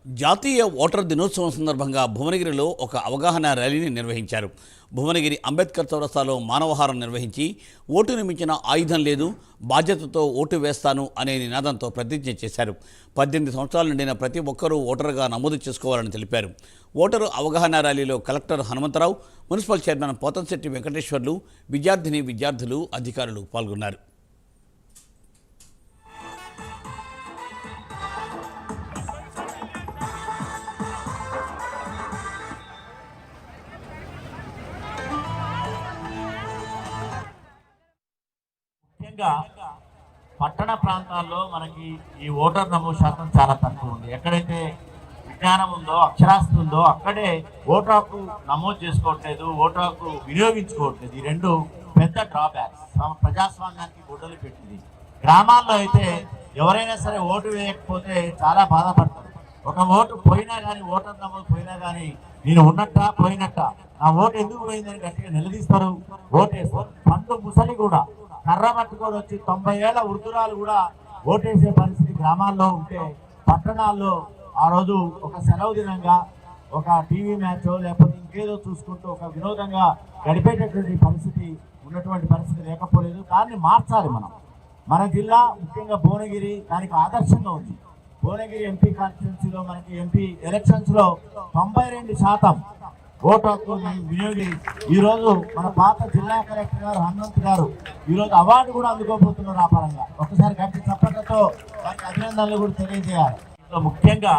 జాతీయ ఓటర్ దినోత్సవం సందర్భంగా భువనగిరిలో ఒక అవగాహన ర్యాలీని నిర్వహించారు. భువనగిరి అంబేద్కర్ చౌరస్తాలో మానవహారం నిర్వహించి ఓటును మించిన ఆయుధం లేదు, బాధ్యతతో ఓటు వేస్తాను అనే నినాదంతో ప్రతిజ్ఞ చేశారు. 18 సంవత్సరాలు నిండిన ప్రతి ఒక్కరూ ఓటరుగా నమోదు చేసుకోవాలని తెలిపారు. ఓటరు అవగాహన ర్యాలీలో collector Hanumantharao, municipal chairman Pothamsetti Venkateswarlu, విద్యార్థులు, అధికారులు పాల్గొన్నారు. ముఖ్యంగా పట్టణ ప్రాంతాల్లో మనకి ఈ ఓటర్ నమోదు శాతం చాలా తక్కువ ఉంది. ఎక్కడైతే విజ్ఞానం ఉందో, అక్షరాస్యత ఉందో అక్కడే ఓటర్ హక్కు నమోదు చేసుకోవట్లేదు, ఓటర్ హక్కు వినియోగించుకోవట్లేదు. ఈ రెండు పెద్ద డ్రాబ్యాక్స్ ప్రజాస్వామ్యానికి గొడ్డలు పెట్టింది. గ్రామాల్లో అయితే ఎవరైనా సరే ఓటు వేయకపోతే చాలా బాధపడతారు. ఒక ఓటు పోయినా కానీ, ఓటర్ నమోదు పోయినా కానీ నేను ఉన్నట్టా పోయినట్ట, నా ఓటు ఎందుకు పోయిందని గట్టిగా నిలదీస్తారు, ఓటేస్తారు. పండు ముసలి కూడా కర్ర పట్టుకొని వచ్చి 90 ఏళ్ల వృద్ధురాలు కూడా ఓటేసే పరిస్థితి గ్రామాల్లో ఉంటే, పట్టణాల్లో ఆ రోజు ఒక సెలవు దినంగా ఒక టీవీ మ్యాచో లేకపోతే ఇంకేదో చూసుకుంటూ ఒక వినోదంగా గడిపేటటువంటి పరిస్థితి ఉన్నటువంటి పరిస్థితి లేకపోలేదు. దాన్ని మార్చాలి మనం. మన జిల్లా ముఖ్యంగా భువనగిరి దానికి ఆదర్శంగా ఉంది. భువనగిరి ఎంపీ కాన్స్టిట్యున్సీలో మనకి ఎంపీ ఎలక్షన్స్లో 92% ఓటు హక్కు వినియోగి ఈరోజు మన పాత జిల్లా కలెక్టర్ గారు హనుమంత్ గారు ఈరోజు అవార్డు కూడా అందుకోబోతున్నారు. ఆ పరంగా ఒకసారి గట్టి చప్పట్లతో వారికి అభినందనలు కూడా తెలియజేయాలి. ముఖ్యంగా